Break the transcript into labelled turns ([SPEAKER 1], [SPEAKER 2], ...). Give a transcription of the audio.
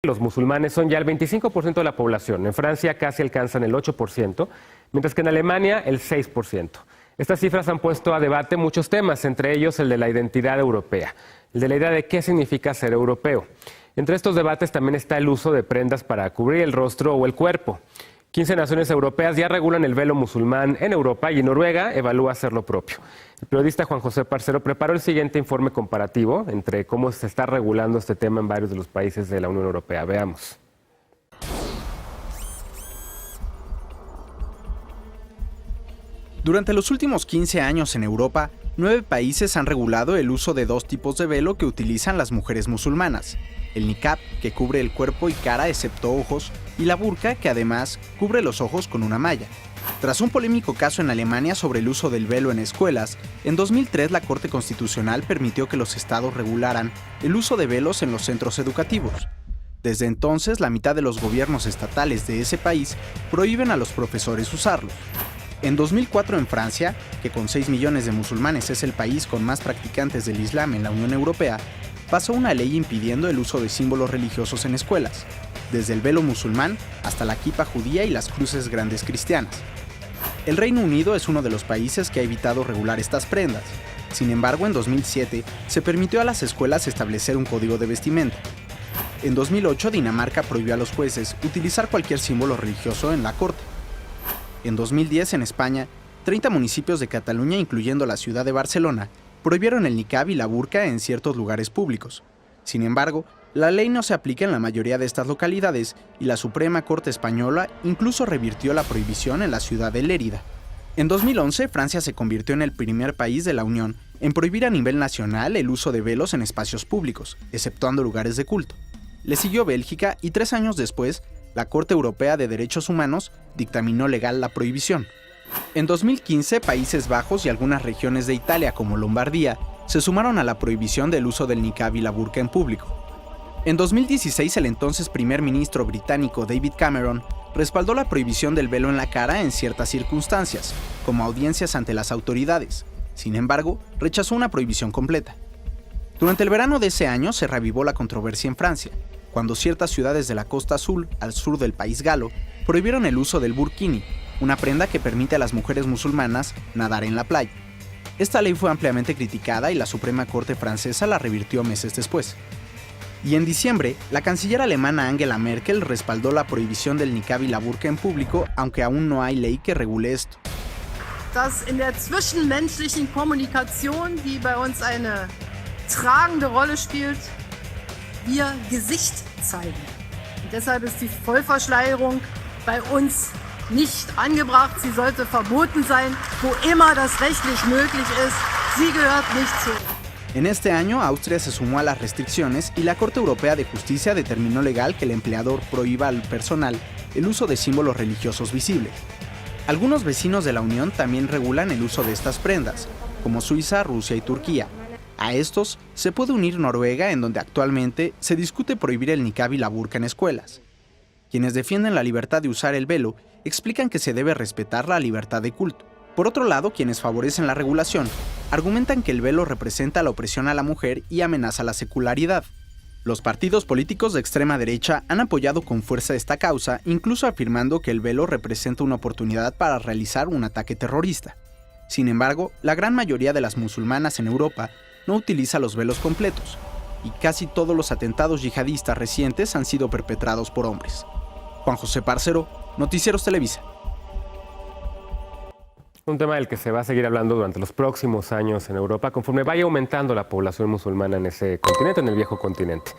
[SPEAKER 1] Los musulmanes son ya el 25% de la población. En Francia casi alcanzan el 8%, mientras que en Alemania el 6%. Estas cifras han puesto a debate muchos temas, entre ellos el de la identidad europea, el de la idea de qué significa ser europeo. Entre estos debates también está el uso de prendas para cubrir el rostro o el cuerpo. 15 naciones europeas ya regulan el velo musulmán en Europa y Noruega evalúa hacer lo propio. El periodista Juan José Parcero preparó el siguiente informe comparativo entre cómo se está regulando este tema en varios de los países de la Unión Europea. Veamos.
[SPEAKER 2] Durante los últimos 15 años en Europa, 9 países han regulado el uso de dos tipos de velo que utilizan las mujeres musulmanas. El niqab, que cubre el cuerpo y cara excepto ojos, y la burka, que además cubre los ojos con una malla. Tras un polémico caso en Alemania sobre el uso del velo en escuelas, en 2003 la Corte Constitucional permitió que los estados regularan el uso de velos en los centros educativos. Desde entonces, la mitad de los gobiernos estatales de ese país prohíben a los profesores usarlo. En 2004 en Francia, que con 6 millones de musulmanes es el país con más practicantes del Islam en la Unión Europea, pasó una ley impidiendo el uso de símbolos religiosos en escuelas, desde el velo musulmán hasta la kipa judía y las cruces grandes cristianas. El Reino Unido es uno de los países que ha evitado regular estas prendas. Sin embargo, en 2007 se permitió a las escuelas establecer un código de vestimenta. En 2008, Dinamarca prohibió a los jueces utilizar cualquier símbolo religioso en la corte. En 2010, en España, 30 municipios de Cataluña, incluyendo la ciudad de Barcelona, prohibieron el niqab y la burka en ciertos lugares públicos. Sin embargo, la ley no se aplica en la mayoría de estas localidades y la Suprema Corte Española incluso revirtió la prohibición en la ciudad de Lérida. En 2011, Francia se convirtió en el primer país de la Unión en prohibir a nivel nacional el uso de velos en espacios públicos, exceptuando lugares de culto. Le siguió Bélgica y 3 años después, la Corte Europea de Derechos Humanos dictaminó legal la prohibición. En 2015, Países Bajos y algunas regiones de Italia, como Lombardía, se sumaron a la prohibición del uso del niqab y la burka en público. En 2016, el entonces primer ministro británico David Cameron respaldó la prohibición del velo en la cara en ciertas circunstancias, como audiencias ante las autoridades. Sin embargo, rechazó una prohibición completa. Durante el verano de ese año se reavivó la controversia en Francia, cuando ciertas ciudades de la Costa Azul, al sur del país galo, prohibieron el uso del burkini, una prenda que permite a las mujeres musulmanas nadar en la playa. Esta ley fue ampliamente criticada y la Suprema Corte francesa la revirtió meses después. Y en diciembre, la canciller alemana Angela Merkel respaldó la prohibición del niqab y la burka en público, aunque aún no hay ley que regule esto.
[SPEAKER 3] Dass in der zwischenmenschlichen Kommunikation, die bei uns eine tragende Rolle spielt, wir Gesicht zeigen. Und deshalb ist die Vollverschleierung bei uns nicht angebracht. Sie sollte verboten sein, wo immer das rechtlich möglich ist. Sie gehört nicht zu.
[SPEAKER 2] En este año, Austria se sumó a las restricciones y la Corte Europea de Justicia determinó legal que el empleador prohíba al personal el uso de símbolos religiosos visibles. Algunos vecinos de la Unión también regulan el uso de estas prendas, como Suiza, Rusia y Turquía. A estos se puede unir Noruega, en donde actualmente se discute prohibir el niqab y la burka en escuelas. Quienes defienden la libertad de usar el velo explican que se debe respetar la libertad de culto. Por otro lado, quienes favorecen la regulación argumentan que el velo representa la opresión a la mujer y amenaza la secularidad. Los partidos políticos de extrema derecha han apoyado con fuerza esta causa, incluso afirmando que el velo representa una oportunidad para realizar un ataque terrorista. Sin embargo, la gran mayoría de las musulmanas en Europa no utiliza los velos completos, y casi todos los atentados yihadistas recientes han sido perpetrados por hombres. Juan José Parcero, Noticieros Televisa.
[SPEAKER 1] Un tema del que se va a seguir hablando durante los próximos años en Europa, conforme vaya aumentando la población musulmana en ese continente, en el viejo continente.